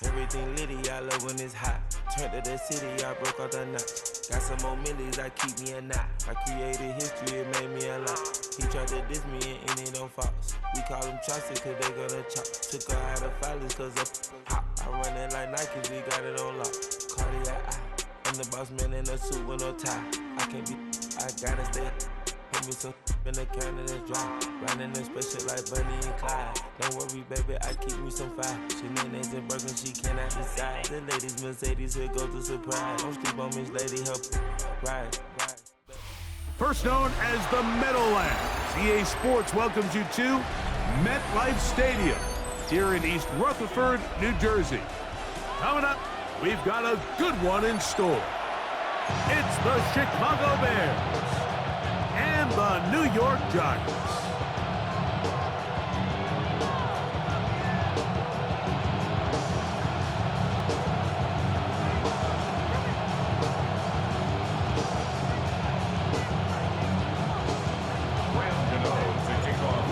Everything litty, I love when it's hot. Turned to the city, I broke out the notch. Got some more millies, I keep me a knot. I created history, it made me a lot. He tried to diss me and it don't false. We call them chopsticks cause they gonna chop. Took her out of filers cause of hot. I run it like Nike, we got it on lock. Cardiac eye. I'm the boss man in a suit with no tie. I can't be, I gotta stay. Put me some in the can and it's dry. Riding in special like Bunny and Clyde. Don't worry, baby, I keep me some fire. She names and broken, she cannot decide. The ladies Mercedes, here goes the surprise. Don't sleep on Miss Lady, help ride. First known as the Meadowlands, EA Sports welcomes you to MetLife Stadium here in East Rutherford, New Jersey. Coming up, we've got a good one in store. It's the Chicago Bears and the New York Giants.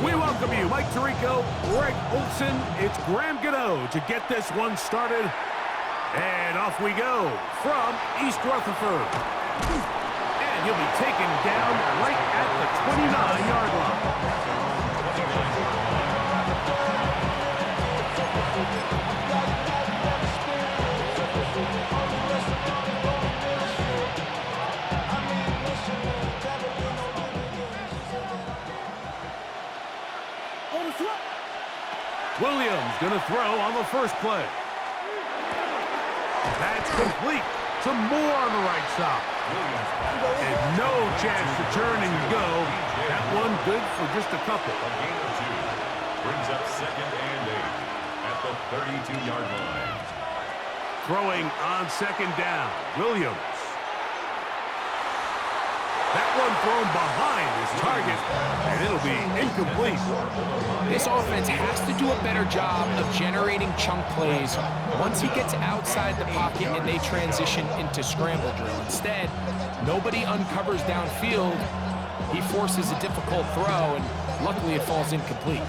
We welcome you, Mike Tirico, Greg Olson. It's Graham Gano to get this one started. And off we go from East Rutherford. And he'll be taken down right at the 29-yard line. Williams gonna throw on the first play. That's complete. Some more on the right side. And no chance to turn and go. That one good for just a couple. A gain of 2. Brings up 2nd and 8 at the 32-yard line. Throwing on 2nd down. Williams. That one thrown behind his target, and it'll be incomplete. This offense has to do a better job of generating chunk plays once he gets outside the pocket and they transition into scramble drill. Instead, nobody uncovers downfield. He forces a difficult throw, and luckily it falls incomplete.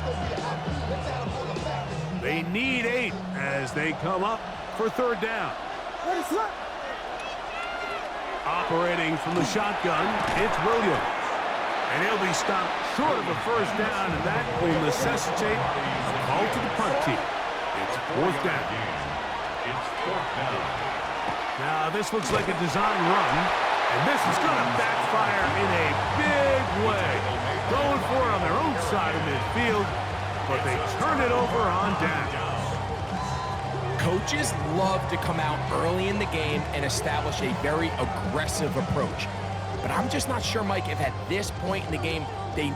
They need 8 as they come up for 3rd down. Operating from the shotgun, it's Williams. And he'll be stopped short of the 1st down, and that will necessitate a call to the punt team. It's 4th down. It's 4th down. Now, this looks like a design run, and this is going to backfire in a big way. Going for it on their own side of midfield, but they turn it over on down. Coaches love to come out early in the game and establish a very aggressive approach. But I'm just not sure, Mike, if at this point in the game they...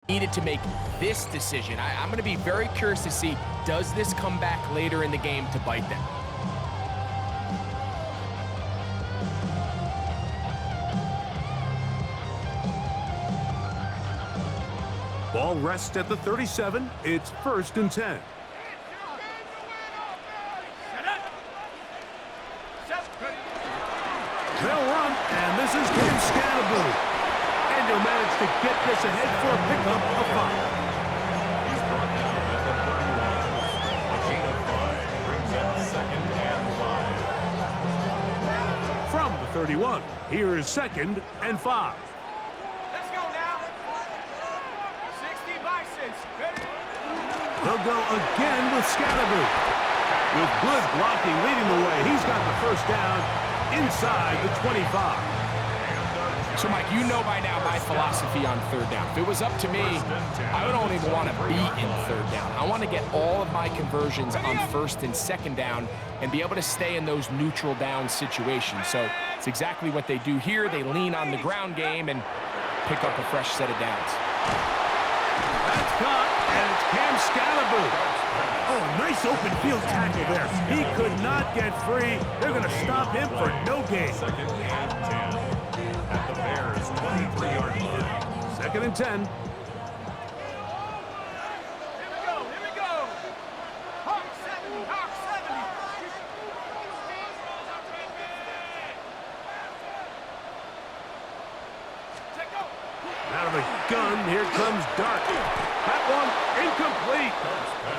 needed to make this decision. I'm going to be very curious to see, does this come back later in the game to bite them? Ball rests at the 37. It's 1st and 10. They'll run, and this is Cam Scannaboo. And he'll manage to get this ahead for a pickup of 5. He's brought down at the 31. A gain of 5 brings up 2nd and 5. From the 31, here is 2nd and 5. Let's go now. 60 Bisons. Ready? They'll go again with Scannaboo. With good blocking leading the way, he's got the 1st down inside the 25. So, Mike, you know by now my philosophy on 3rd down. If it was up to me, I would only want to be in 3rd down. I want to get all of my conversions on 1st and 2nd down and be able to stay in those neutral down situations. So it's exactly what they do here. They lean on the ground game and pick up a fresh set of downs. That's caught, and it's Cam Scalaboo. Oh, nice open field tackle there. He could not get free. They're going to stop him for no gain. 2nd and 10 at the Bears' 23-yard line. 2nd and 10. Here we go, here we go. Hawk 70, Hawk 70. Check out. Out of the gun, here comes Dark. That one, incomplete.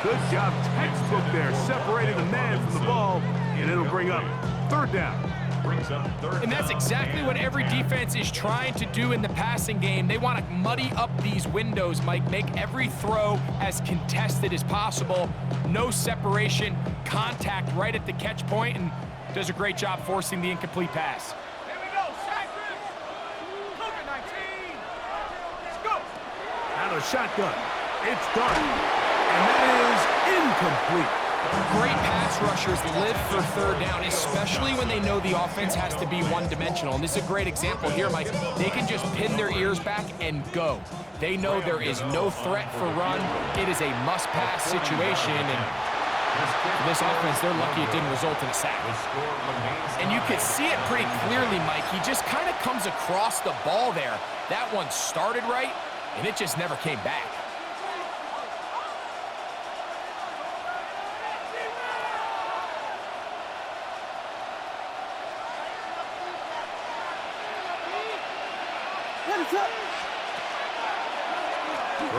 Good job, textbook there, separating the man from the ball, and it'll bring up 3rd down. Brings up 3rd And that's down. exactly what every defense is trying to do in the passing game. They want to muddy up these windows, Mike, make every throw as contested as possible. No separation, contact right at the catch point, and does a great job forcing the incomplete pass. Here we go, Shaq. Cougar 19. Let's go. Out of the shotgun, it's Dark, and that is incomplete. Great pass rushers live for 3rd down, especially when they know the offense has to be one-dimensional. And this is a great example here, Mike. They can just pin their ears back and go. They know there is no threat for run. It is a must-pass situation, and for this offense, they're lucky it didn't result in a sack. The score remains And you can see it pretty clearly, Mike. He just kind of comes across the ball there. That one started right, and it just never came back.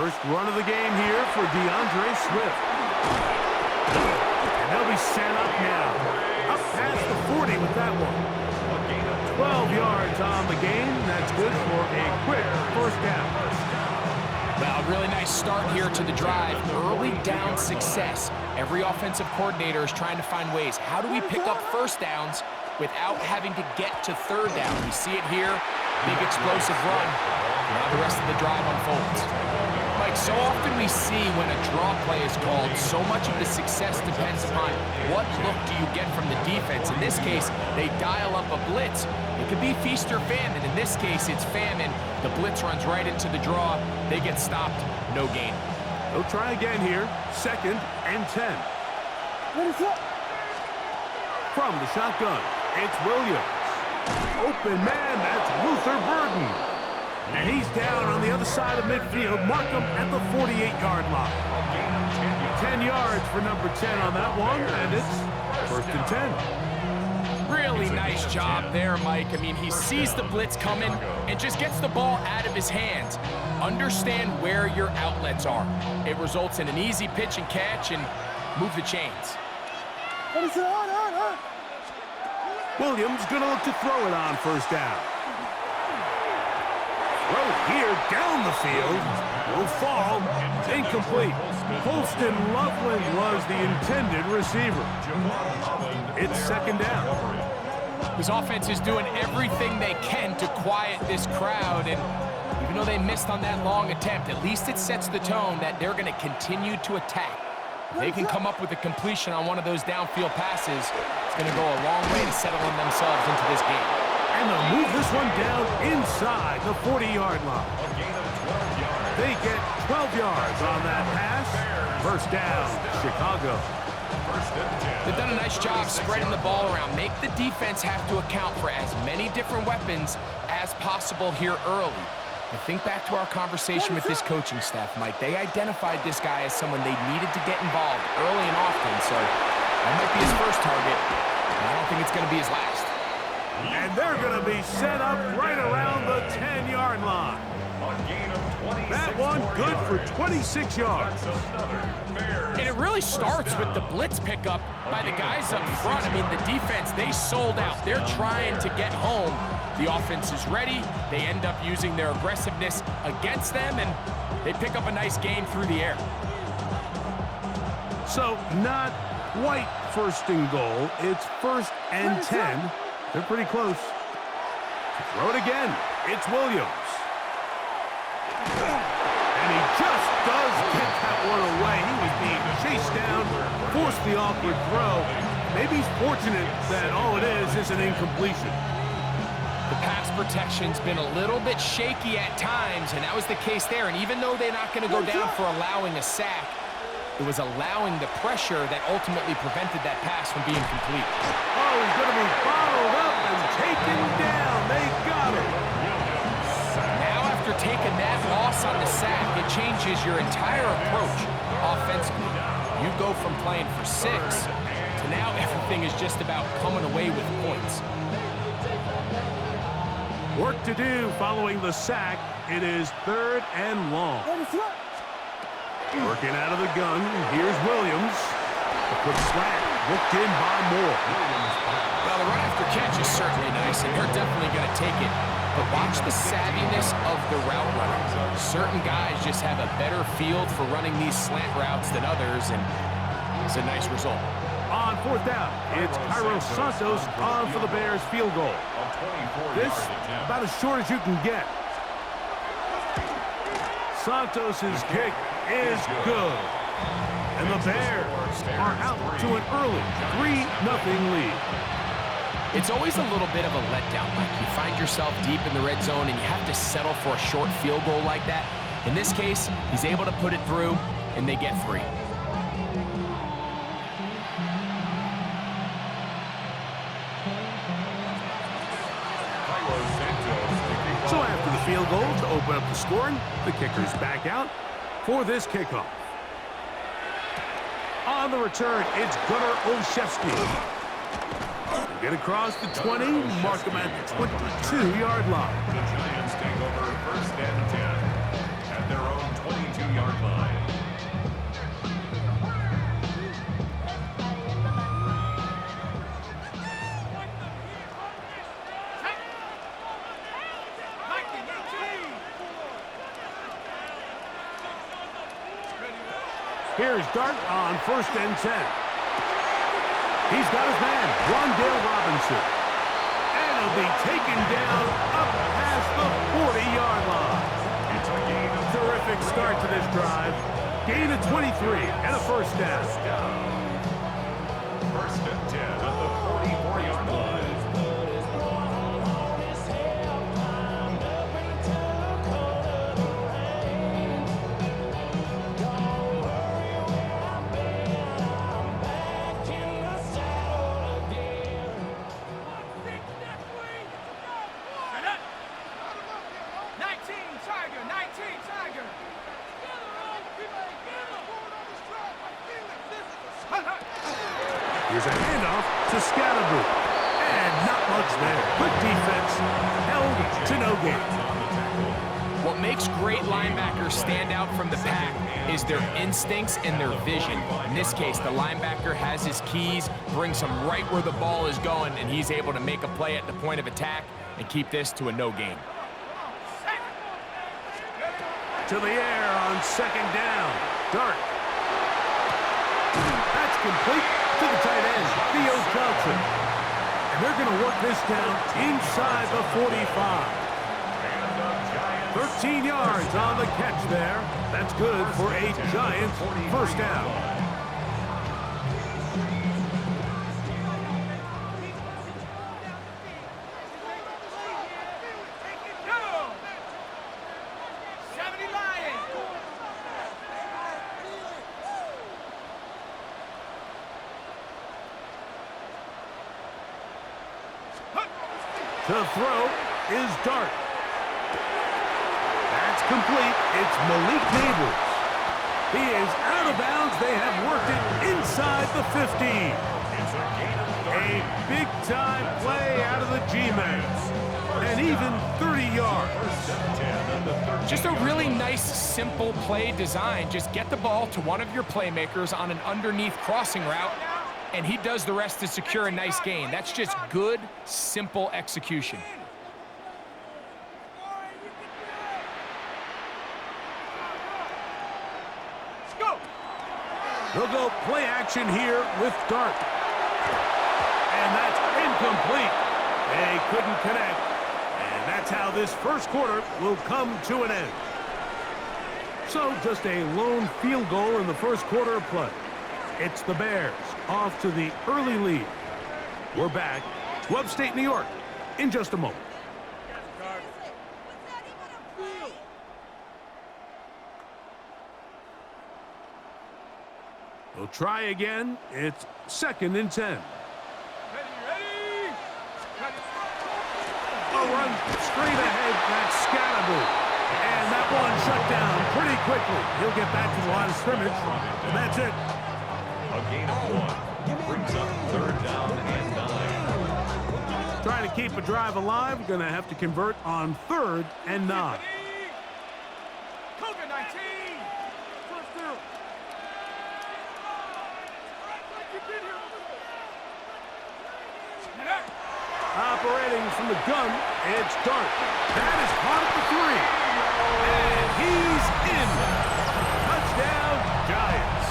First run of the game here for DeAndre Swift. And they'll be set up now. Up past the 40 with that one. 12 yards on the game. That's good for a quick 1st down. Well, really nice start here to the drive. Early down success. Every offensive coordinator is trying to find ways. How do we pick up 1st downs without having to get to 3rd down? We see it here. Big explosive run. Now the rest of the drive unfolds. Mike, so often we see when a draw play is called, so much of the success depends upon what look do you get from the defense. In this case, they dial up a blitz. It could be feast or famine. In this case, it's famine. The blitz runs right into the draw. They get stopped. No gain. They'll try again here. 2nd and 10. From the shotgun, it's Williams. Open man, that's Luther Burden. And he's down on the other side of midfield. Mark him at the 48-yard line. 10 yards for number 10 on that one, and it's 1st and 10. Really nice job there, Mike. I mean, he sees the blitz coming and just gets the ball out of his hands. Understand where your outlets are. It results in an easy pitch and catch and move the chains. Williams going to look to throw it on 1st down. Throw here down the field. Will fall. Incomplete. Colston Loveland was the intended receiver. It's 2nd down. His offense is doing everything they can to quiet this crowd, and even though they missed on that long attempt, at least it sets the tone that they're going to continue to attack. If they can come up with a completion on one of those downfield passes, it's going to go a long way to settling themselves into this game. And they'll move this one down inside the 40-yard line. They get 12 yards on that pass. 1st down, Chicago. They've done a nice job spreading the ball around. Make the defense have to account for as many different weapons as possible here early. And think back to our conversation with this coaching staff, Mike. They identified this guy as someone they needed to get involved early and often, so that might be his first target, and I don't think it's going to be his last. And they're going to be set up right around the 10-yard line. That one good for 26 yards. And it really starts with the blitz pickup by the guys up front. I mean, the defense, they sold out. They're trying to get home. The offense is ready. They end up using their aggressiveness against them, and they pick up a nice gain through the air. So not quite 1st and goal. It's 1st and 10. They're pretty close. Throw it again. It's Williams. And he just does get that one away. He was being chased down, forced the awkward throw. Maybe he's fortunate that all it is an incompletion. The pass protection's been a little bit shaky at times, and that was the case there. And even though they're not going to go down for allowing a sack, it was allowing the pressure that ultimately prevented that pass from being complete. Oh, he's going to be bottled up and taken down. They got him. Now, after taking that loss on the sack, it changes your entire approach offensively. You go from playing for 6 to now everything is just about coming away with points. Work to do following the sack. It is 3rd and long. Working out of the gun. Here's Williams. A quick slant. Looked in by Moore. Well, the run after catch is certainly nice, and they're definitely going to take it. But watch the savviness of the route running. Certain guys just have a better field for running these slant routes than others, and it's a nice result. On 4th down, it's Cairo Santos on for the Bears field goal. This, about as short as you can get. Santos' kick is good. And the Bears are out to an early 3-0 lead. It's always a little bit of a letdown. Like you find yourself deep in the red zone and you have to settle for a short field goal like that. In this case, he's able to put it through, and they get 3. So after the field goal to open up the scoring, the kicker's back out for this kickoff. On the return, it's Gunnar Olszewski. Get across the 20, mark him at the 22-yard line. The Giants take over 1st and 10 at their own 22-yard line. Here's Dart on 1st and 10. He's got his man, Wan'Dale Robinson. And he'll be taken down up past the 40-yard line. It's a gain of Terrific start to this drive. Gain of 23 and a 1st down. 1st and 10 at the 44-yard line. Here's a handoff to Scatterboo. And not much there. Good defense. Held to no gain. What makes great linebackers stand out from the pack is their instincts and their vision. In this case, the linebacker has his keys, brings him right where the ball is going, and he's able to make a play at the point of attack and keep this to a no gain. To the air on 2nd down. Dart. That's complete to the tight end, Theo Johnson. And they're going to work this down inside the 45. 13 yards on the catch there. That's good for a Giants 1st down. To throw is Dart. That's complete. It's Malik Neighbors. He is out of bounds. They have worked it inside the 15. A big-time play out of the G-Men. And even 30 yards. Just a really nice, simple play design. Just get the ball to one of your playmakers on an underneath crossing route, and he does the rest to secure a nice gain. That's just good, simple execution. They'll go play action here with Dart. And that's incomplete. They couldn't connect. And that's how this 1st quarter will come to an end. So just a lone field goal in the 1st quarter of play. It's the Bears off to the early lead. We're back to upstate New York in just a moment. try again. It's 2nd and 10. Ready, ready. Ready. A run straight ahead. That's Scatterbo. And that one shut down pretty quickly. He'll get back to the line of scrimmage. And that's it. A gain of 1 brings up 3rd down and 9. Trying to keep a drive alive. Going to have to convert on 3rd and 9. Cougar 19. First down. Operating from the gun, it's Dart. That is caught at the 3. And he's in. Touchdown, Giants.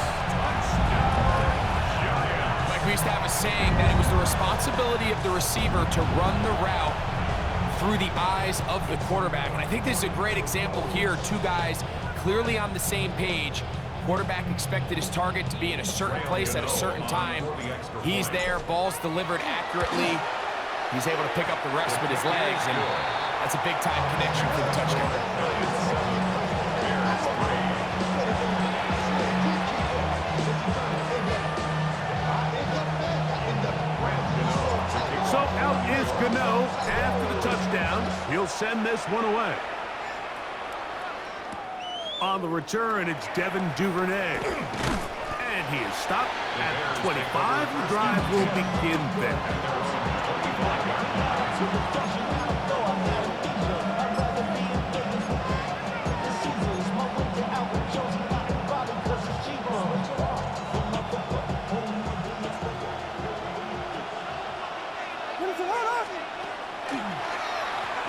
Like we used to have a saying that it was the responsibility of the receiver to run the route through the eyes of the quarterback. And I think this is a great example here. 2 guys clearly on the same page. Quarterback expected his target to be in a certain place at a certain time. He's there, ball's delivered accurately. He's able to pick up the rest with his legs, and that's a big-time connection for the touchdown. So out is Gano after the touchdown. He'll send this one away. On the return, it's Devin Duvernay. And he is stopped at the 25. The drive will begin then.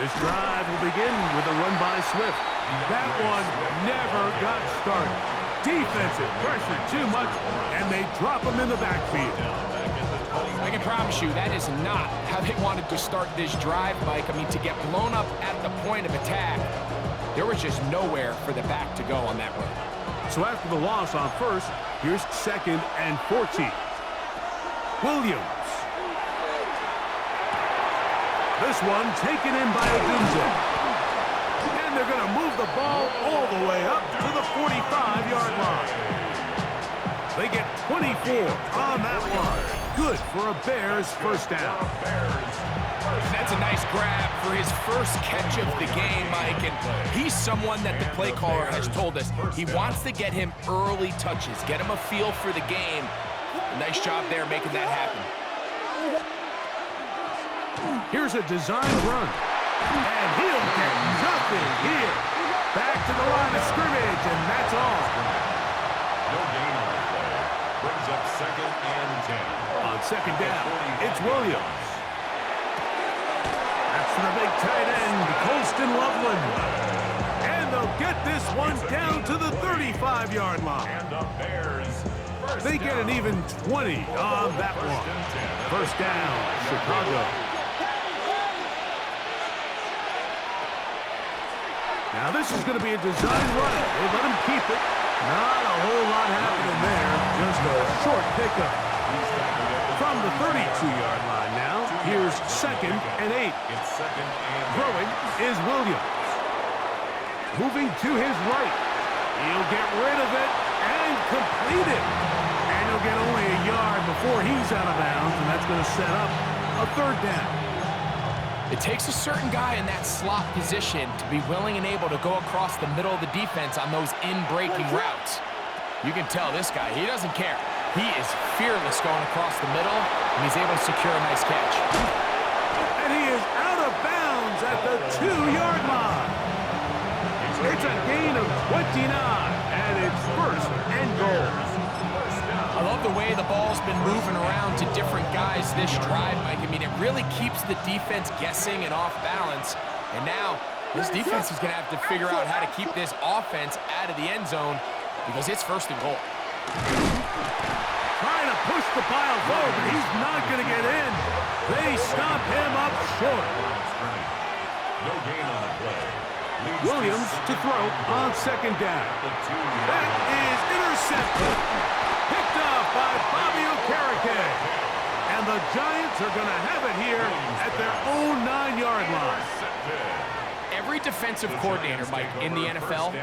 This drive will begin with a run by Swift. That one never got started. Defensive pressure too much, and they drop him in the backfield. I can promise you that is not how they wanted to start this drive, Mike. I mean, to get blown up at the point of attack, there was just nowhere for the back to go on that run. So after the loss on 1st, here's 2nd and 14. Williams. This one taken in by Odunze. And they're going to move the ball all the way up to the 45-yard line. They get 24 on that one. Good for a Bears first down. And that's a nice grab for his first catch of the game, Mike. And he's someone that the play caller has told us he wants to get him early touches, get him a feel for the game. Nice job there making that happen. Here's a design run. And he'll get nothing here. Back to the line of scrimmage, and that's all. No gain on the play. Brings up 2nd and 10. On 2nd down, it's Williams. That's the big tight end, Colston Loveland. And they'll get this one down to the 35-yard line. And the Bears. They get an even 20 on that one. First down, Chicago. Now this is going to be a design run. They let him keep it. Not a whole lot happening there. Just a short pickup. From the 32-yard line now, here's 2nd and 8. It's 2nd and 8. Throwing is Williams. Moving to his right. He'll get rid of it and complete it. And he'll get only a yard before he's out of bounds, and that's going to set up a 3rd down. It takes a certain guy in that slot position to be willing and able to go across the middle of the defense on those in-breaking routes. You can tell this guy, he doesn't care. He is fearless going across the middle, and he's able to secure a nice catch. And he is out of bounds at the 2-yard line. It's a gain of 29, and it's 1st and goal. I love the way the ball's been moving around to different guys this drive, Mike. I mean, it really keeps the defense guessing and off balance. And now, this defense is going to have to figure out how to keep this offense out of the end zone because it's 1st and goal. Trying to push the pile forward, but he's not going to get in. They stop him up short. No gain on the play. Williams to throw on 2nd down. That is intercepted. Picked off by Bobby Okereke. And the Giants are going to have it here at their own 9-yard line. Every defensive coordinator, Mike, in the NFL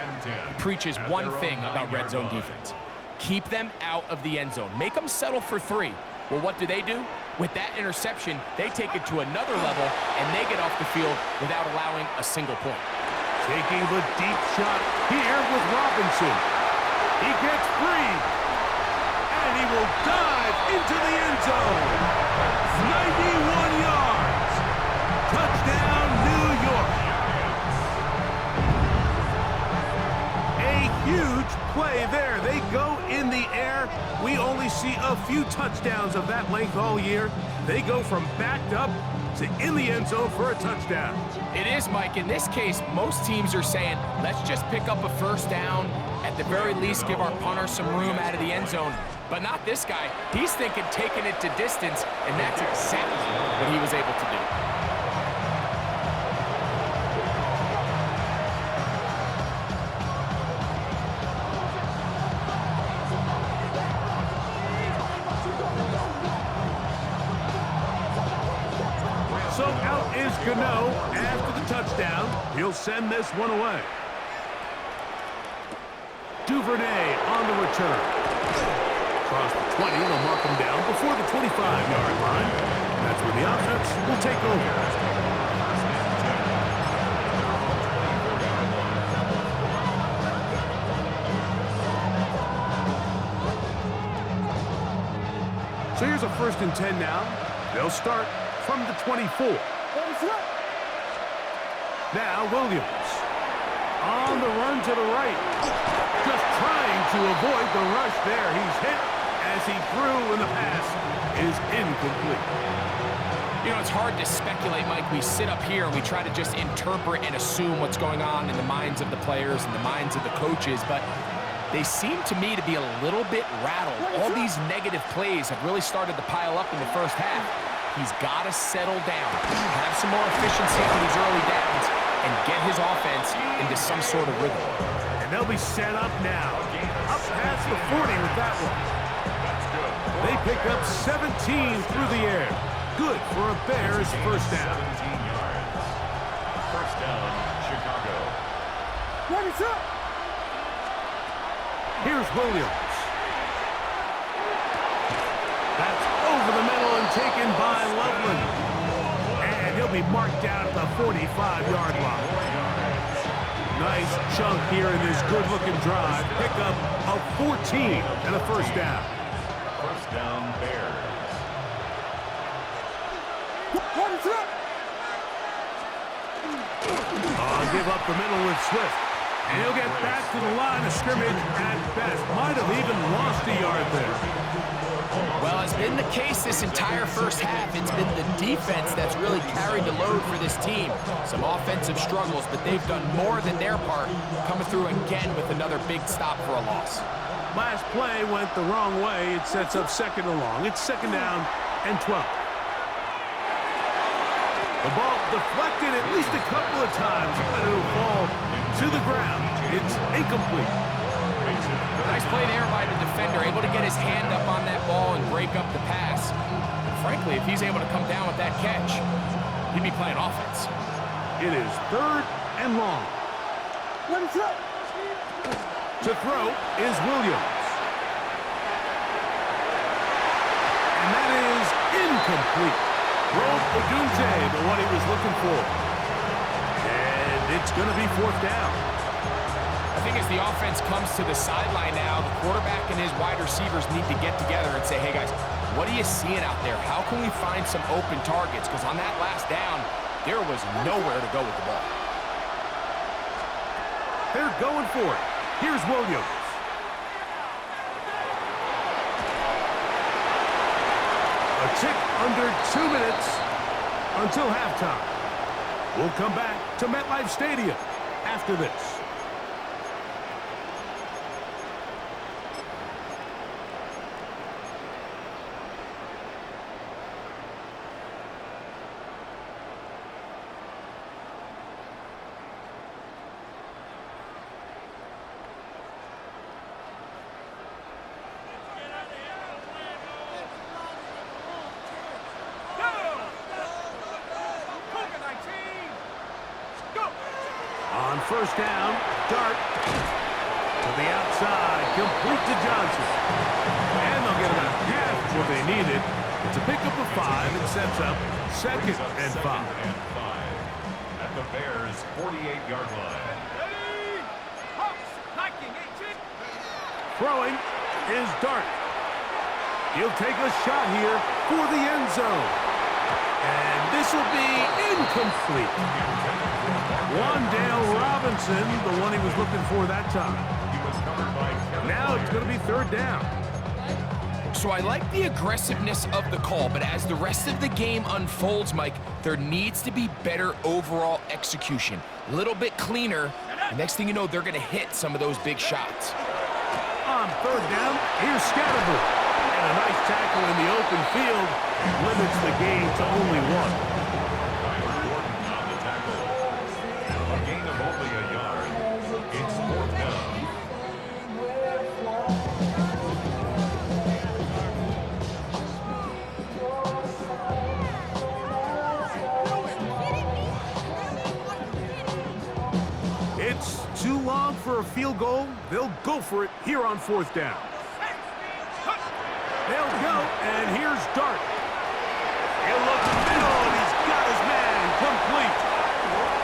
preaches one thing about red zone defense. Keep them out of the end zone. Make them settle for 3. Well, what do? With that interception, they take it to another level, and they get off the field without allowing a single point. Taking the deep shot here with Robinson. He gets free, and he will dive into the end zone. 91 yards. Touchdown, New York. A huge play there. They go in the air. We only see a few touchdowns of that length all year. They go from backed up to in the end zone for a touchdown. It is, Mike. In this case, most teams are saying, let's just pick up a first down. At the very least, give our punter some room out of the end zone. But not this guy. He's thinking taking it to distance, and that's exactly what he was able to do. So out is Gano after the touchdown. He'll send this one away. Duvernay on the return. Across the 20, they'll mark him down before the 25-yard line. That's where the offense will take over. So here's a 1st and 10 now. They'll start from the 24. Now Williams on the run to the right. Just trying to avoid the rush there. He's hit as he threw, and the pass is incomplete. You know, it's hard to speculate, Mike. We sit up here and we try to just interpret and assume what's going on in the minds of the players and the minds of the coaches, but they seem to me to be a little bit rattled. All these negative plays have really started to pile up in the first half. He's got to settle down, have some more efficiency on these early downs, and get his offense into some sort of rhythm. And they'll be set up now. Up past the 40 with that one. They pick up 17 through the air. Good for a Bears first down. 17 yards. First down, Chicago. What is up? Here's Williams. That's over the middle and taken by Loveland. And he'll be marked down at the 45-yard line. Nice chunk here in this good-looking drive. Pick up a 14 and a first down. First down, Bears. What is up? Give up the middle with Swift. And he'll get back to the line of scrimmage at best. Might have even lost a yard there. Well, it's been the case this entire first half. It's been the defense that's really carried the load for this team. Some offensive struggles, but they've done more than their part, coming through again with another big stop for a loss. Last play went the wrong way. It sets up 2nd and long. It's 2nd down and 12. The ball deflected at least a couple of times, but it'll fall to the ground. It's incomplete. Nice play there by the defender, able to get his hand up on that ball and break up the pass. And frankly, if he's able to come down with that catch, he'd be playing offense. It is 3rd and long. What is up? To throw is Williams. And that is incomplete. Rome Odunze, the one he was looking for. And it's going to be 4th down. I think as the offense comes to the sideline now, the quarterback and his wide receivers need to get together and say, hey guys, what are you seeing out there? How can we find some open targets? Because on that last down, there was nowhere to go with the ball. They're going for it. Here's Williams. A tick under 2 minutes until halftime. We'll come back to MetLife Stadium after this. On 1st down, Dart. To the outside, complete to Johnson. And they'll get about half what they needed. It's a pickup of 5 and sets up second and 5. At the Bears' 48-yard line. Ready? Hawks, liking ancient. Throwing is Dart. He'll take a shot here for the end zone. And this will be incomplete. Wandale Robinson, the one he was looking for that time. He was covered by Kevin Now it's going to be third down. So I like the aggressiveness of the call, but as the rest of the game unfolds, Mike, there needs to be better overall execution. A little bit cleaner. The next thing you know, they're going to hit some of those big shots. On third down, here's Scattergood. And a nice tackle in the open field limits the game to only 1. Tyler Gordon on the tackle. A gain of only a yard. It's fourth down. It's too long for a field goal. They'll go for it here on fourth down. They'll go, and here's Dart. He'll look middle, and he's got his man complete.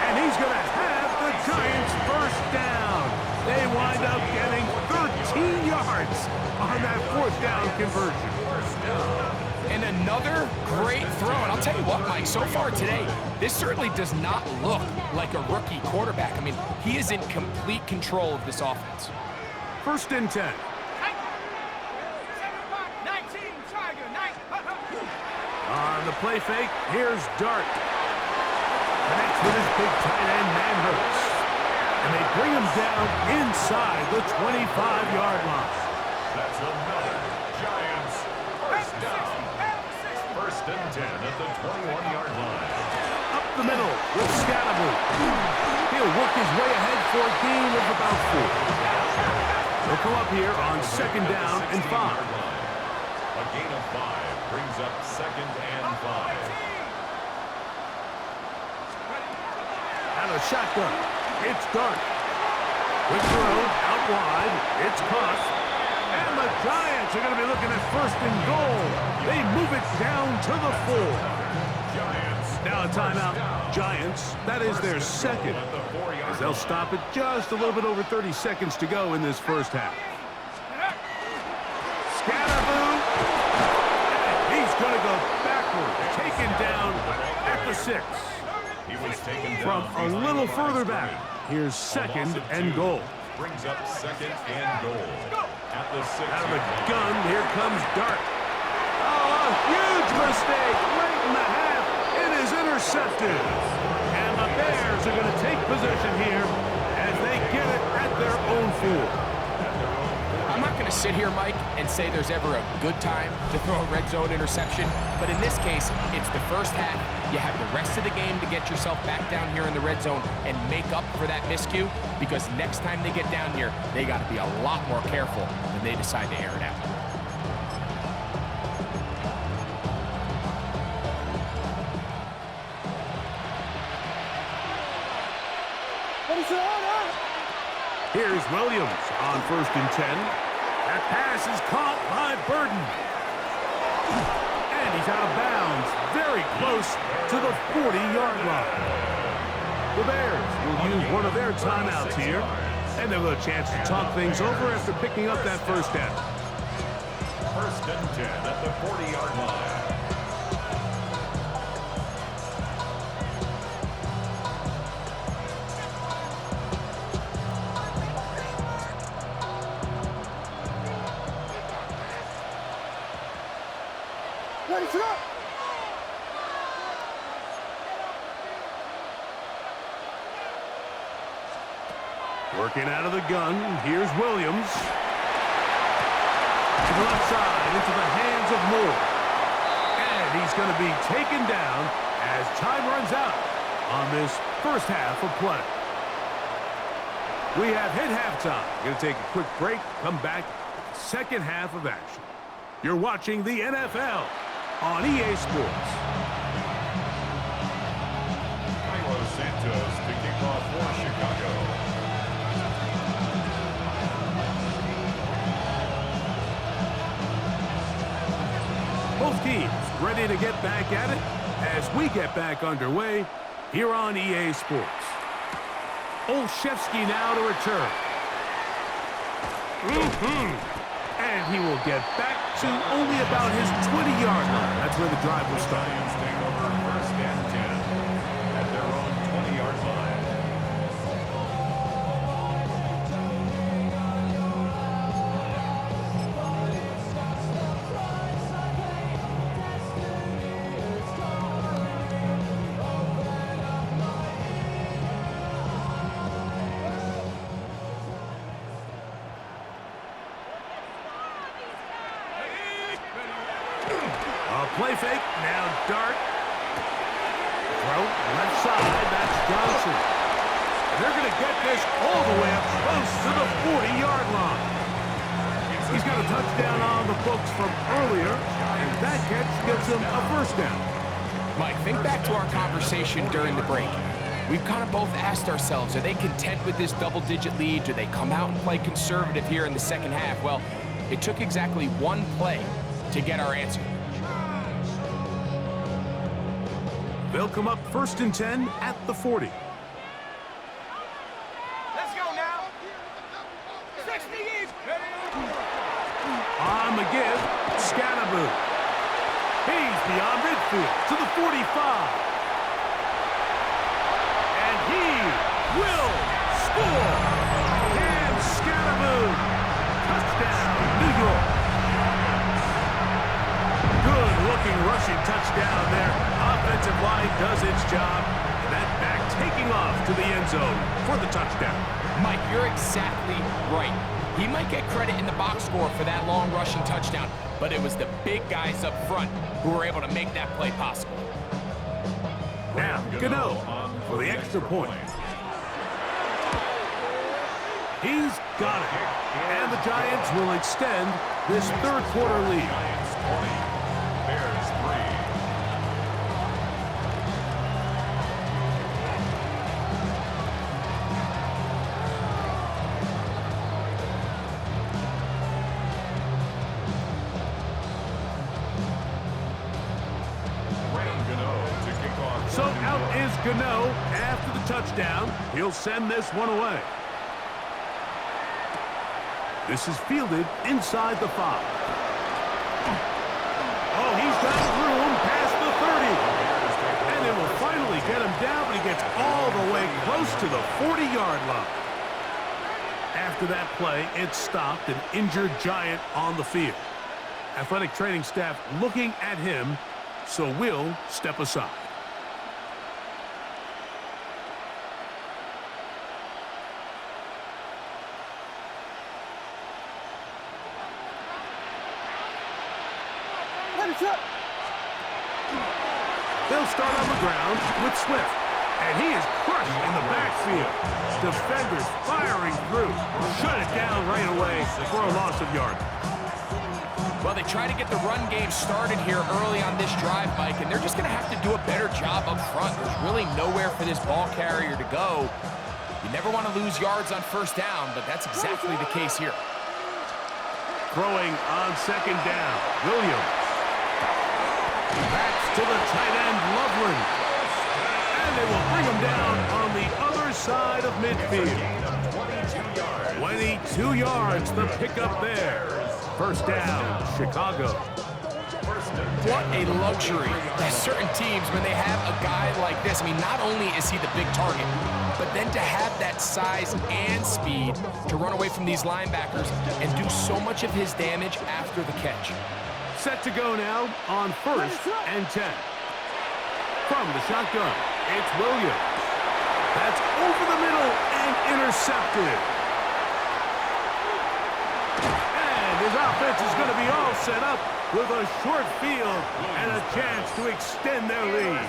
And he's going to have the Giants first down. They wind up getting 13 yards on that fourth down conversion. And another great throw. And I'll tell you what, Mike, so far today, this certainly does not look like a rookie quarterback. I mean, he is in complete control of this offense. First and 10. 19, Tiger, 9. On the play fake, here's Dart. Connects with his big tight end, Manhurst. And they bring him down inside the 25-yard line. That's another Giants first down. First and 10 at the 21-yard line. Up the middle with Scattergood. He'll work his way ahead for a gain of about 4. They'll come up here on second down and 5. A gain of 5 brings up second and 5. Out of shotgun. It's Dart. Quick throw out wide. It's caught. And the Giants are going to be looking at first and goal. They move it down to the 4. Giants. Now a timeout. Giants, that is their second. At the 4-yard As they'll stop it just a little bit over 30 seconds to go in this first half. Scattergood. He's going to go backward. Taken down at the 6. He was taken From down a little further back, here's second and goal. Brings up second and goal. At the 6. Out of the gun, here comes Dart. Oh, a huge mistake late in the half. It is intercepted. And the Bears are going to take possession here as they get it at their own field. I'm not going to sit here, Mike, and say there's ever a good time to throw a red zone interception, but in this case, it's the first half. You have the rest of the game to get yourself back down here in the red zone and make up for that miscue, because next time they get down here, they got to be a lot more careful when they decide to air it out. Here's Williams on first and 10. That pass is caught by Burden. And he's out of bounds, very close to the 40-yard line. The Bears will use one of their timeouts here, and they'll have a chance to talk things over after picking up that first down. First and 10 at the 40-yard line. Working out of the gun, here's Williams. To the left side, into the hands of Moore. And he's going to be taken down as time runs out on this first half of play. We have hit halftime. Going to take a quick break, come back, second half of action. You're watching the NFL on EA Sports. Carlos Santos to kick off for Chicago. teams ready to get back at it as we get back underway here on EA Sports. Olszewski now to return. And he will get back to only about his 20-yard line. That's where the drive will start. Giants take over 1st and 10 at their own 20-yard line. Play fake, now dart. Throw, left side, that's Johnson. And they're going to get this all the way up close to the 40-yard line. He's got a touchdown on the books from earlier, and that catch gets him a first down. Mike, think back to our conversation during the break. We've kind of both asked ourselves, are they content with this double-digit lead? Do they come out and play conservative here in the second half? Well, it took exactly one play to get our answer. They'll come up 1st and 10 at the 40. Let's go now. 60 each. On the give, Scannaboo. He's beyond midfield to the 45. And he will score. And Scannaboo. Touchdown, New York. Good-looking rushing touchdown there. Offensive line does its job. And that back taking off to the end zone for the touchdown. Mike, you're exactly right. He might get credit in the box score for that long rushing touchdown, but it was the big guys up front who were able to make that play possible. Now, Gano for the extra point. He's got it. And the Giants will extend this third quarter lead. Giants 20, Bears 3. So out is Gano after the touchdown. He'll send this one away. This is fielded inside the 5. Oh, he's got room past the 30. And it will finally get him down, but he gets all the way close to the 40-yard line. After that play, it stopped an injured Giant on the field. Athletic training staff looking at him, so we'll step aside. They'll start on the ground with Swift, and he is crushed in the backfield. Defenders firing through. Shut it down right away for a loss of yardage. Well, they try to get the run game started here early on this drive, Mike, and they're just going to have to do a better job up front. There's really nowhere for this ball carrier to go. You never want to lose yards on first down, but that's exactly the case here. Throwing on second down, Williams. Backs to the tight end, Loveland. And they will bring him down on the other side of midfield. 22 yards, the pickup there. First down, Chicago. What a luxury that certain teams, when they have a guy like this, I mean, not only is he the big target, but then to have that size and speed to run away from these linebackers and do so much of his damage after the catch. Set to go now on 1st and 10. From the shotgun, it's Williams. That's over the middle and intercepted. And his offense is going to be all set up with a short field and a chance to extend their lead.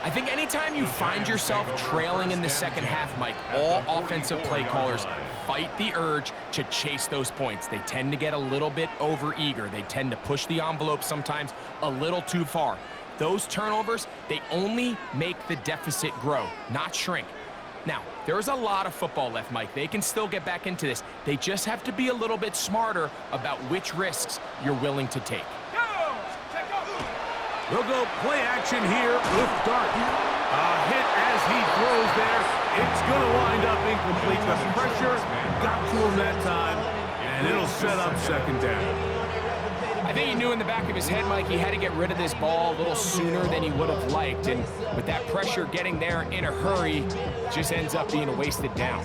I think anytime you find yourself trailing in the second half, Mike, all offensive play callers fight the urge to chase those points. They tend to get a little bit overeager. They tend to push the envelope sometimes a little too far. Those turnovers, they only make the deficit grow, not shrink. Now, there is a lot of football left, Mike. They can still get back into this. They just have to be a little bit smarter about which risks you're willing to take. They'll go play action here with Dart. A hit as he throws there. It's going to wind up incomplete. The pressure got to him that time, and it'll set up second down. I think he knew in the back of his head, Mike, he had to get rid of this ball a little sooner than he would have liked. And with that pressure getting there in a hurry, just ends up being a wasted down.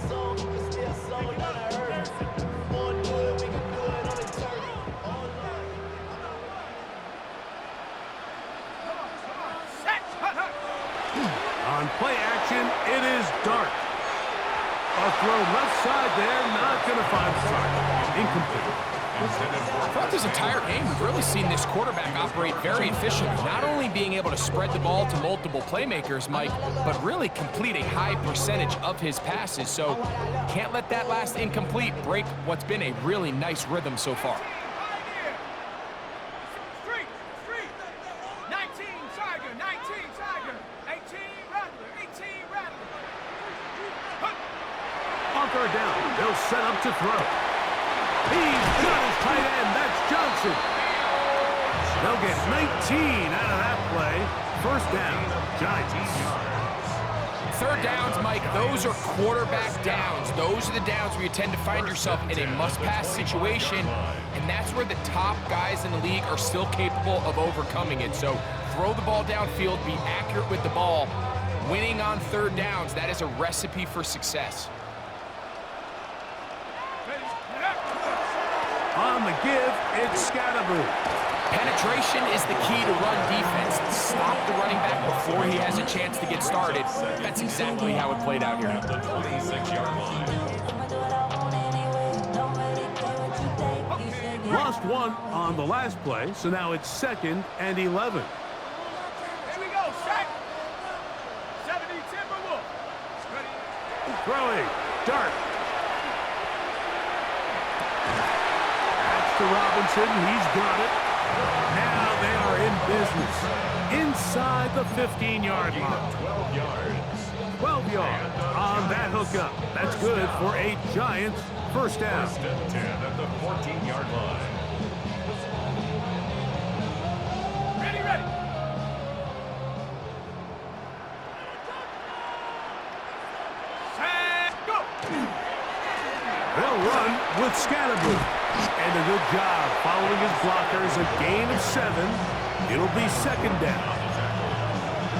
On play action, it is Dart. A throw left side there, not going to find the target. Incomplete. Throughout this entire game, we've really seen this quarterback operate very efficiently, not only being able to spread the ball to multiple playmakers, Mike, but really complete a high percentage of his passes. So can't let that last incomplete break what's been a really nice rhythm so far. 19 Tiger, 18 Rattler, 18 Rattler. On third down, they'll set up to throw. He's got his tight end. That's Johnson. They'll get 19 out of that play. First down, Giants. Third downs, Mike, those are quarterback downs. Those are the downs where you tend to find yourself in a must-pass situation, and that's where the top guys in the league are still capable of overcoming it. So throw the ball downfield, be accurate with the ball. Winning on third downs, that is a recipe for success. On the give, it's Scatterboo. Penetration is the key to run defense. Stop the running back before he has a chance to get started. That's exactly how it played out here. At the 26-yard line. Lost one on the last play, so now it's 2nd and 11. Here we go, set. 70 Timberwolf. Ready? Throwing, Dart. To Robinson, he's got it. Now they are in business. Inside the 15-yard line. 12 yards. 12 yards on that hookup. That's good for a Giants first down. First and 10 at the 14-yard line. Ready, ready. Set, go. They'll run with Scatterboo. And a good job following his blockers. A gain of 7. It'll be second down.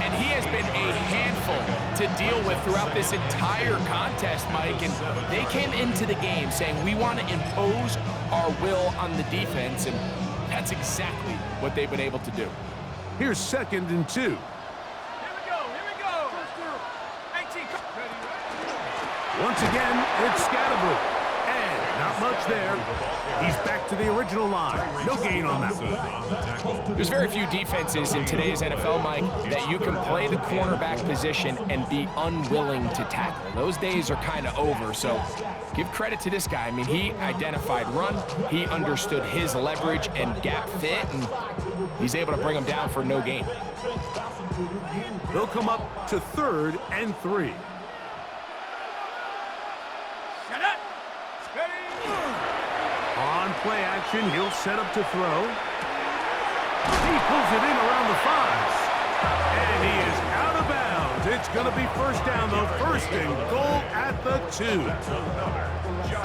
And he has been a handful to deal with throughout this entire contest, Mike. And they came into the game saying, we want to impose our will on the defense. And that's exactly what they've been able to do. Here's 2nd and 2. Here we go, here we go. 18, ready. Once again, it's Scatterboo. And not much there. He's back to the original line. No gain on that one. There's very few defenses in today's NFL, Mike, that you can play the cornerback position and be unwilling to tackle. Those days are kind of over, so give credit to this guy. I mean, he identified run, he understood his leverage and gap fit, and he's able to bring him down for no gain. They'll come up to 3rd and 3. Shut up. Ready. On play action, he'll set up to throw. He pulls it in around the 5. And he is out of bounds. It's going to be first down, though. First and goal at the 2.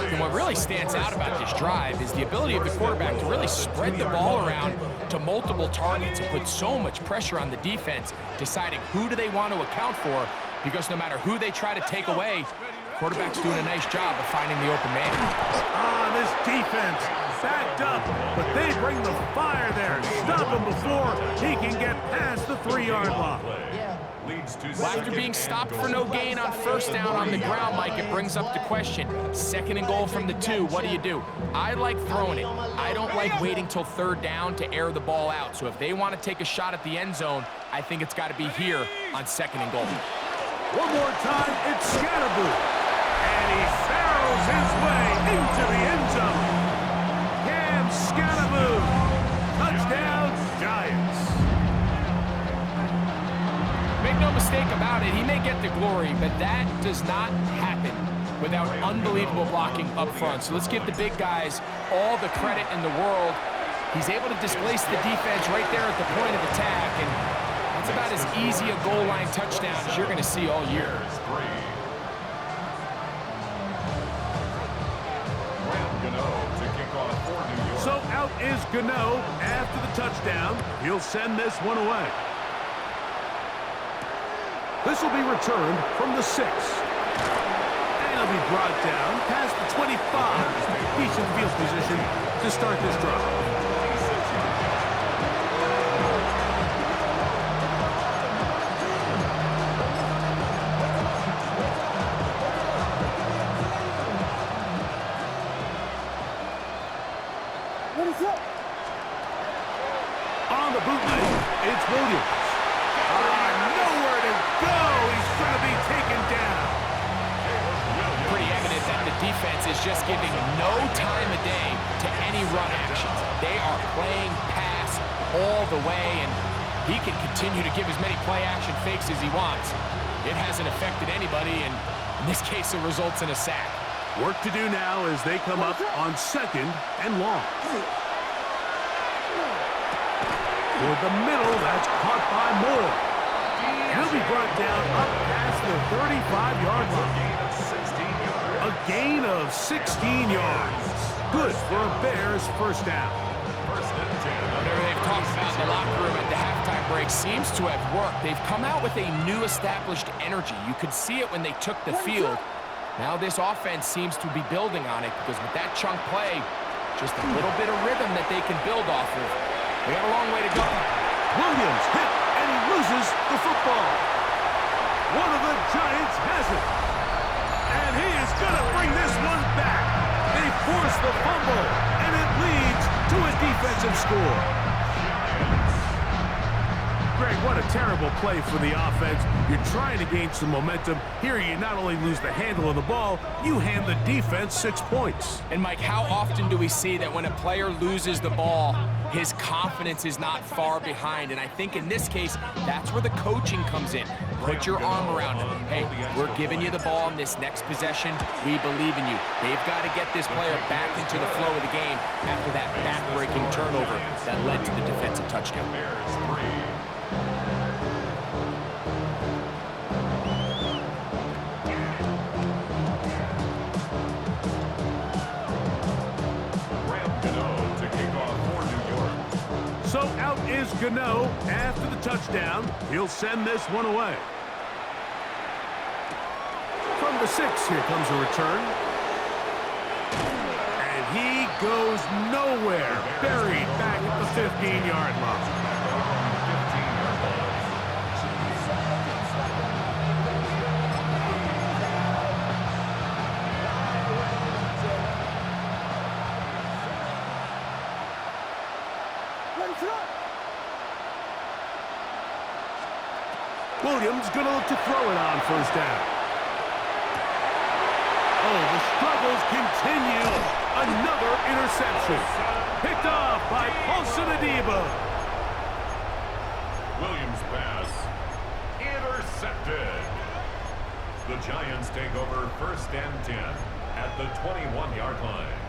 And what really stands out about this drive is the ability of the quarterback to really spread the ball around to multiple targets and put so much pressure on the defense, deciding who do they want to account for, because no matter who they try to take away, quarterback's doing a nice job of finding the open man. This defense backed up, but they bring the fire there. Stop him before he can get past the 3-yard line. Well, after being stopped for no gain on first down on the ground, Mike, it brings up the question. 2nd and goal from the 2, what do? I like throwing it. I don't like waiting till 3rd down to air the ball out. So if they want to take a shot at the end zone, I think it's got to be here on 2nd and goal. One more time, it's Scatterboo. And he barrels his way into the end zone. Cam Scatterboo. Touchdown, Giants. Make no mistake about it, he may get the glory, but that does not happen without unbelievable blocking up front. So let's give the big guys all the credit in the world He's able to displace the defense right there at the point of attack, and that's about as easy a goal line touchdown as you're going to see all year. So out is Gano after the touchdown. He'll send this one away. This will be returned from the 6. And he'll be brought down past the 25. Decent field position to start this drive. On the bootleg, it's Williams. Nowhere to go. He's going to be taken down. Pretty evident that the defense is just giving no time of day to any run actions. They are playing pass all the way, and he can continue to give as many play-action fakes as he wants. It hasn't affected anybody, and in this case, it results in a sack. Work to do now as they come up on 2nd and long. Toward the middle, that's caught by Moore. He'll be brought down up past the 35-yard line. A gain of 16 yards. Good for a Bears first down. Whatever they've talked about in the locker room at the halftime break seems to have worked. They've come out with a new established energy. You could see it when they took the field. Now this offense seems to be building on it because with that chunk play, just a little bit of rhythm that they can build off of. They got a long way to go. Williams hit, and he loses the football. One of the Giants has it. And he is going to bring this one back. They force the fumble, and it leads to a defensive score. Greg, what a terrible play for the offense. You're trying to gain some momentum. Here you not only lose the handle of the ball, you hand the defense 6 points. And Mike, how often do we see that when a player loses the ball, his confidence is not far behind? And I think in this case, that's where the coaching comes in. Put your arm around him. Hey, we're giving you the ball in this next possession. We believe in you. They've got to get this player back into the flow of the game after that back-breaking turnover that led to the defensive touchdown. So out is Gano after the touchdown. He'll send this one away. From the 6, here comes a return. And he goes nowhere. Buried back at the 15-yard line. Williams going to look to throw it on first down. Oh, the struggles continue. Another interception. Picked off by Paulson Adebo. Williams pass intercepted. The Giants take over 1st and 10 at the 21-yard line.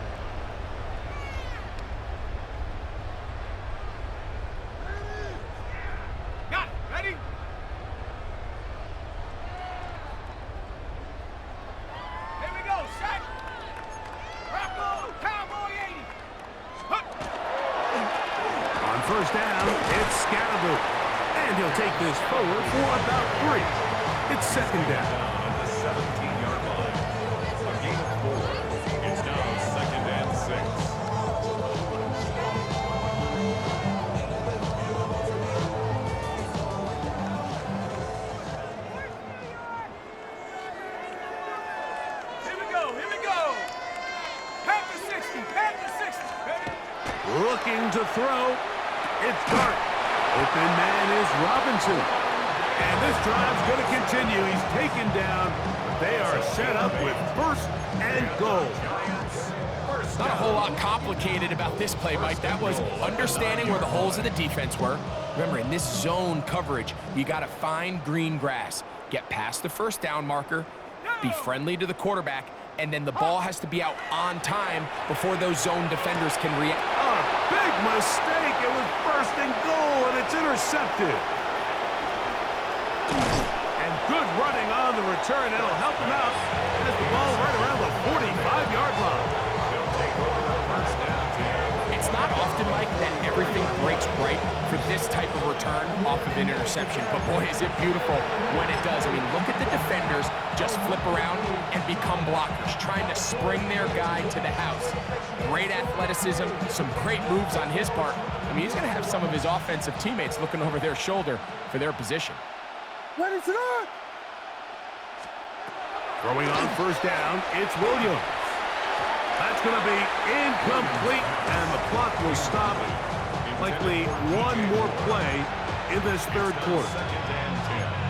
Got it. Ready? Here we go. Set. Rocco Cowboy 80. Hup. On first down, it's Scatterbo. And he'll take this forward for about 3. It's 2nd down. At the 17-yard line. A gain of 4. It's now 2nd and 6. Here we go. Here we go. Pack the 60. Pack the 60. Ready? Looking to throw. It's Dart. Open man is Robinson. And this drive's going to continue. He's taken down. They are set up with 1st and goal. Not a whole lot complicated about this play, Mike. That was understanding where the holes of the defense were. Remember, in this zone coverage, you got to find green grass. Get past the first down marker, be friendly to the quarterback, and then the ball has to be out on time before those zone defenders can react. Big mistake. It was first and goal, and it's intercepted. And good running on the return. It'll help him out. Has the ball right around the 45-yard line. It's not often, Mike, that everything breaks right for this type of return off of an interception. But boy, is it beautiful when it does. I mean, look at the defenders just flip around and become blockers, trying to spring their guy to the house. Great athleticism, some great moves on his part. I mean, he's going to have some of his offensive teammates looking over their shoulder for their position. What is it on? Throwing on first down, it's Williams. That's going to be incomplete, and the clock will stop. Likely one more play in this third quarter.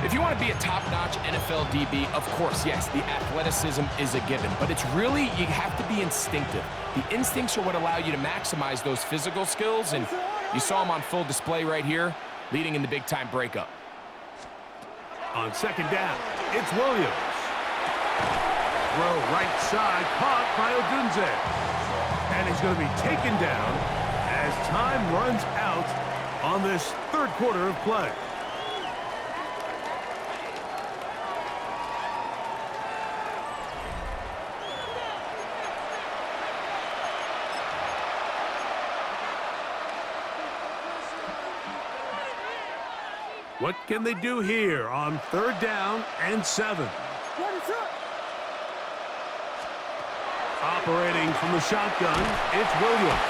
If you want to be a top-notch NFL DB, of course, yes, the athleticism is a given, but it's really, you have to be instinctive. The instincts are what allow you to maximize those physical skills, and you saw them on full display right here, leading in the big-time breakup. On second down, it's Williams. Throw right side, caught by Odunze. And he's going to be taken down as time runs out on this third quarter of play. What can they do here on third down and 7? What is up? Operating from the shotgun, it's Williams.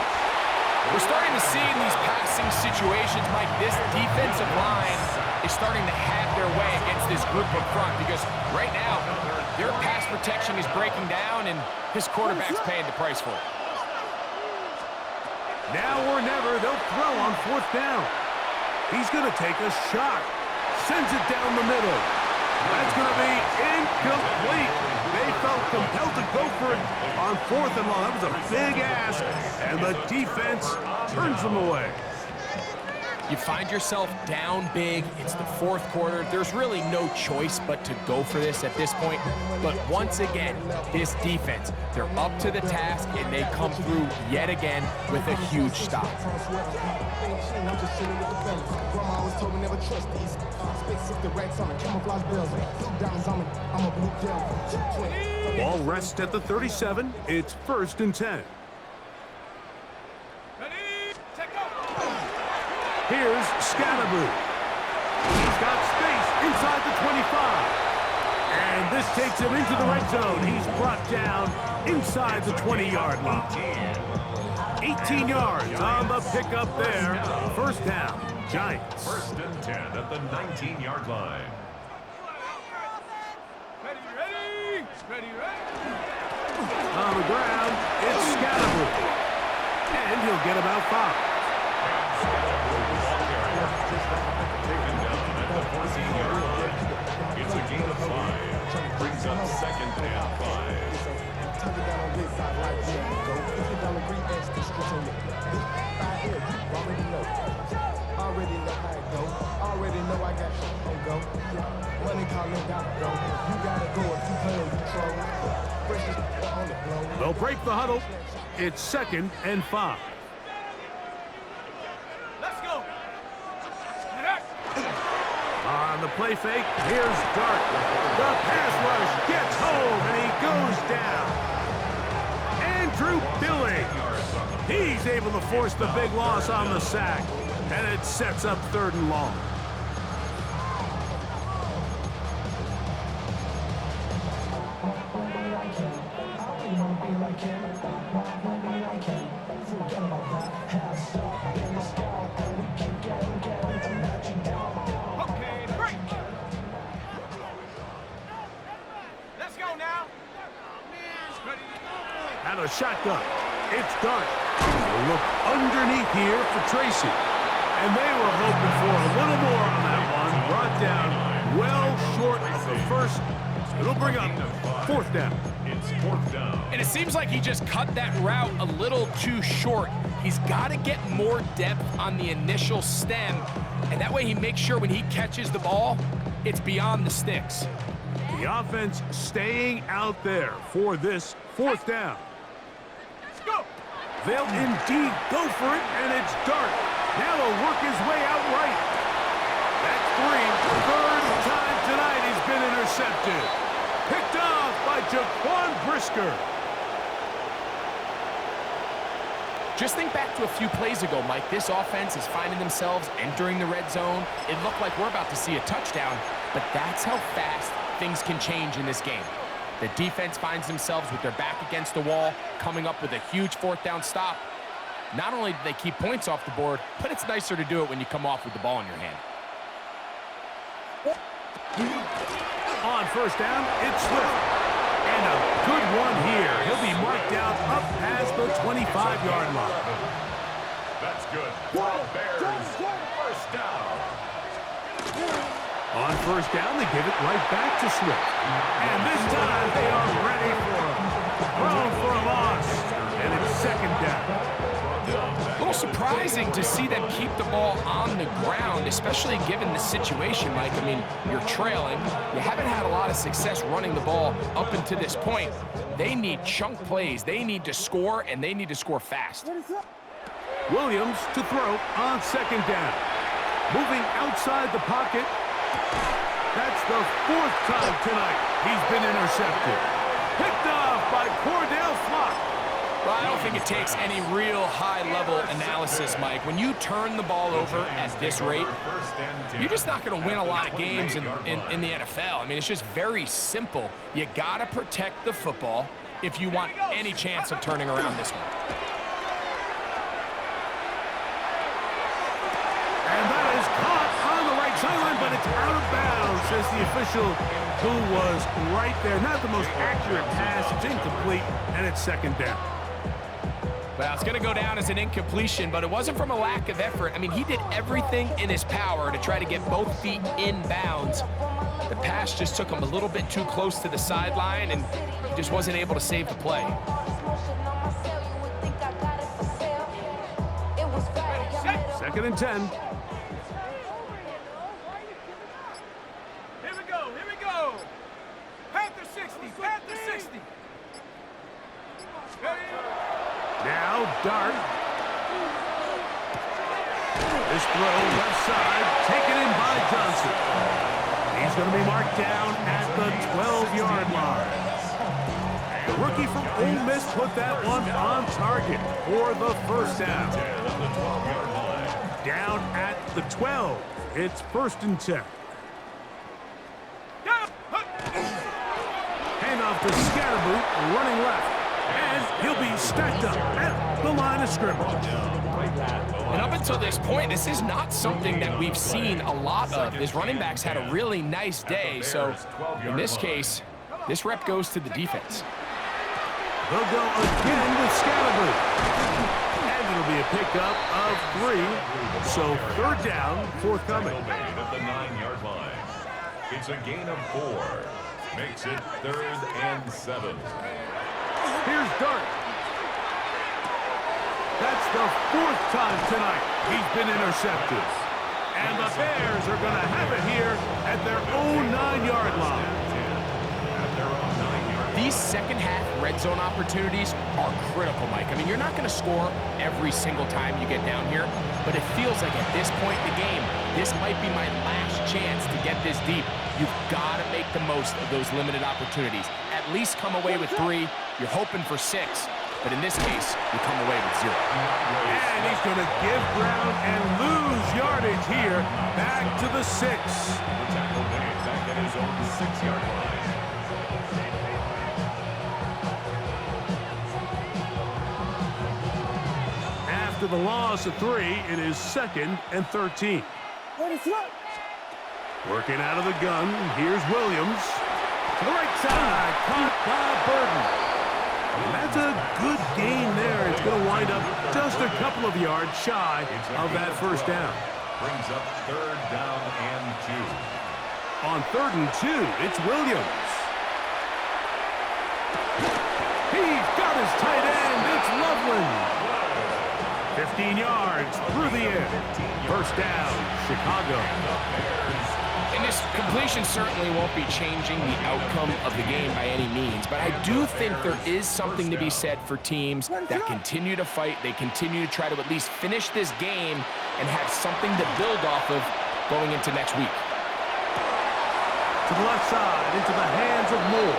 We're starting to see in these passing situations, Mike, this defensive line is starting to have their way against this group up front because right now, their pass protection is breaking down and his quarterback's paying the price for it. Now or never, they'll throw on fourth down. He's going to take a shot. Sends it down the middle. That's going to be incomplete. They felt compelled to go for it on fourth and long. That was a big ask, and the defense turns them away. You find yourself down big. It's the fourth quarter. There's really no choice but to go for this at this point. But once again, this defense, they're up to the task, and they come through yet again with a huge stop. Ball rests at the 37. It's 1st and 10. Here's Scatterboot. He's got space inside the 25. And this takes him into the red zone. He's brought down inside the 20-yard line. 18 yards on the pickup there. First down, Giants. 1st and 10 at the 19-yard line. Ready. On the ground, it's Scatterboot. And he'll get about 5. Taken down at the 14-yard line. It's a gain of 5. Brings up 2nd and 5. They'll break the huddle. It's 2nd and 5. Let's go. On the play fake, here's Dart. The pass rush gets home, and he goes down. Andrew Billing. He's able to force the big loss on the sack, and it sets up 3rd and long. And a shotgun. It's Dart. A look underneath here for Tracy. And they were hoping for a little more on that one. Brought down well short of the first. It'll bring up 4th down. It's 4th down. And it seems like he just cut that route a little too short. He's got to get more depth on the initial stem, and that way he makes sure when he catches the ball, it's beyond the sticks. The offense staying out there for this 4th down. They'll indeed go for it, and it's Dart. Now he'll work his way out right. That's three. Third time tonight he's been intercepted. Picked off by Jaquan Brisker. Just think back to a few plays ago, Mike. This offense is finding themselves entering the red zone. It looked like we're about to see a touchdown, but that's how fast things can change in this game. The defense finds themselves with their back against the wall, coming up with a huge fourth down stop. Not only do they keep points off the board, but it's nicer to do it when you come off with the ball in your hand. On first down, it's Swift. And a good one here. He'll be marked down up past the 25-yard line. That's good. Bears, first down. On first down, they give it right back to Swift. And this time, they are ready for him. Thrown for a loss. And it's second down. A little surprising to see them keep the ball on the ground, especially given the situation, Mike. I mean, you're trailing. You haven't had a lot of success running the ball up until this point. They need chunk plays. They need to score, and they need to score fast. Williams to throw on second down. Moving outside the pocket. That's the fourth time tonight he's been intercepted. Picked off by Cordell Flock. Well, I don't think it takes any real high-level analysis, Mike. When you turn the ball over at this rate, you're just not going to win a lot of games in the NFL. I mean, it's just very simple. You got to protect the football if you want any chance of turning around this one. And that is caught on the right sideline, but it's out of bounds, says the official who was right there. Not the most accurate pass. It's incomplete, and it's second down. Well, it's going to go down as an incompletion, but it wasn't from a lack of effort. I mean, he did everything in his power to try to get both feet in bounds. The pass just took him a little bit too close to the sideline, and he just wasn't able to save the play. Second and 10. Here we go, here we go. Panther 60, Panther 60. Now Dart. This throw left side, taken in by Johnson. He's going to be marked down at the 12-yard line. The rookie from Ole Miss put that one on target for the first down. Down at the 12. It's first and 10. Handoff to Scatterboot, running left. And he'll be stacked up at the line of scrimmage. And up until this point, this is not something that we've seen a lot of. His running backs had a really nice day, so in this case, this rep goes to the defense. They'll go again with Scatterboot. And it'll be a pickup of 3. So third down, forthcoming. At the 9-yard line. It's a gain of 4. Makes it 3rd and 7. Here's Dart. That's the 4th time tonight he's been intercepted. And the Bears are going to have it here at their own 9-yard line. These second-half red zone opportunities are critical, Mike. I mean, you're not going to score every single time you get down here, but it feels like at this point in the game, this might be my last chance to get this deep. You've got to make the most of those limited opportunities. At least come away with 3. You're hoping for 6, but in this case, you come away with 0. And he's going to give ground and lose yardage here back to the 6. The tackle made back at his own 6-yard line. After the loss of 3, it is 2nd and 13. Working out of the gun, here's Williams. To the right side, caught by Burden. And that's a good gain there. It's going to wind up just a couple of yards shy of that first down. Brings up 3rd down and 2. On 3rd and 2, it's Williams. He's got his tight end. It's Loveland. 15 yards through the air. First down, Chicago. And this completion certainly won't be changing the outcome of the game by any means, but I do think there is something to be said for teams that continue to fight. They continue to try to at least finish this game and have something to build off of going into next week. To the left side, into the hands of Moore.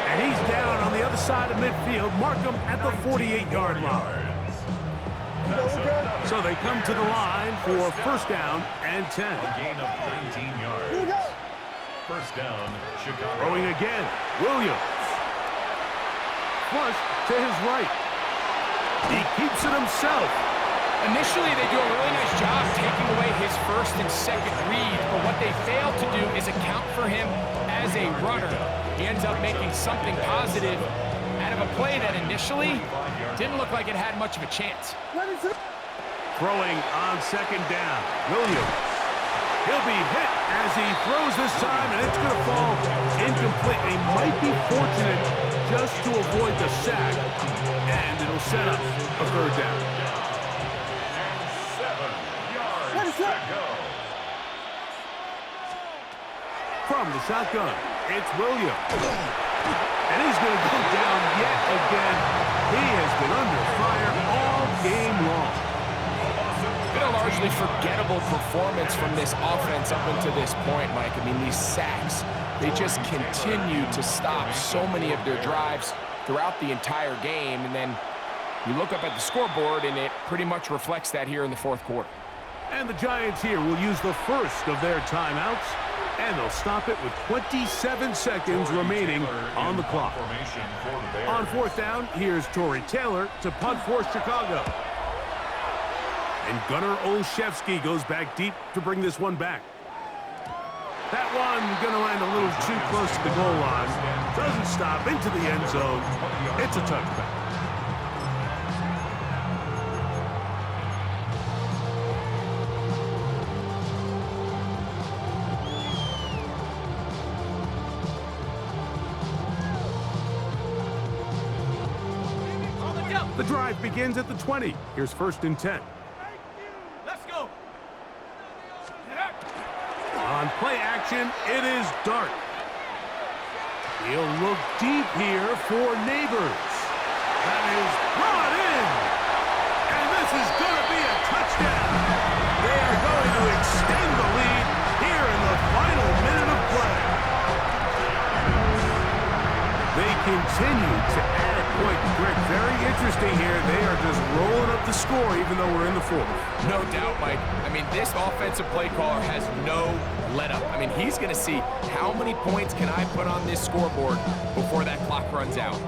And he's down on the other side of midfield. Mark him at the 48-yard line. So they come to the line for first down and 10. A gain of 19 yards. First down, Chicago. Throwing again, Williams. Flush to his right. He keeps it himself. Initially, they do a really nice job taking away his first and second read, but what they fail to do is account for him as a runner. He ends up making something positive out of a play that initially didn't look like it had much of a chance. Throwing on second down, Williams. He'll be hit as he throws this time, and it's going to fall incomplete. He might be fortunate just to avoid the sack, and it'll set up a third down. 7 yards to go. From the shotgun, it's Williams. And he's going to go down yet again. He has been under fire all game long. Been a largely forgettable performance from this offense up until this point, Mike. I mean, these sacks, they just continue to stop so many of their drives throughout the entire game. And then you look up at the scoreboard, and it pretty much reflects that here in the fourth quarter. And the Giants here will use the first of their timeouts, and they'll stop it with 27 seconds remaining on the clock. On fourth down, here's Tory Taylor to punt for Chicago. And Gunnar Olszewski goes back deep to bring this one back. That one going to land a little too close to the goal line. Doesn't stop into the end zone. It's a touchback. The drive begins at the 20. Here's first and 10. Let's go. On play action, it is Dart. He'll look deep here for Neighbors. That is brought in. And this is going to be a touchdown. They are going to extend the lead here in the final minute of play. They continue to add points. Greg, very interesting here. They are just rolling up the score even though we're in the fourth. No doubt, Mike. I mean, this offensive play caller has no let up. I mean, he's going to see how many points can I put on this scoreboard before that clock runs out.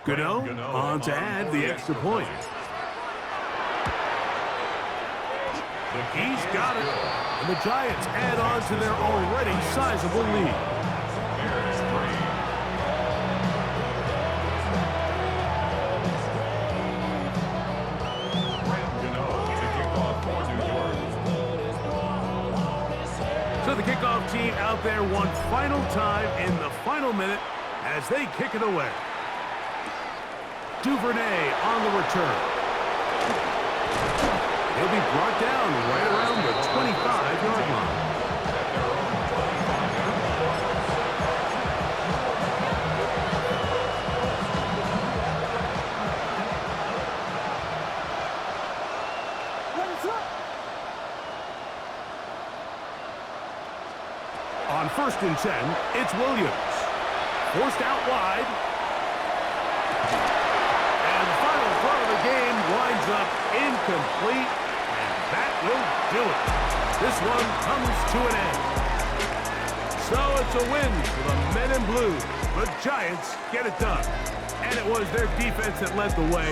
Gano on to add the extra point. He's got it. And the Giants add on to their already sizable lead. Here's 3. Graham Gano to kick off for New York. So the kickoff team out there one final time in the final minute as they kick it away. Duvernay on the return. He'll be brought down right around the 25-yard line. On first and 10, it's Williams. Forced out wide. Game winds up incomplete, and that will do it. This one comes to an end. So it's a win for the men in blue. The Giants get it done. And it was their defense that led the way.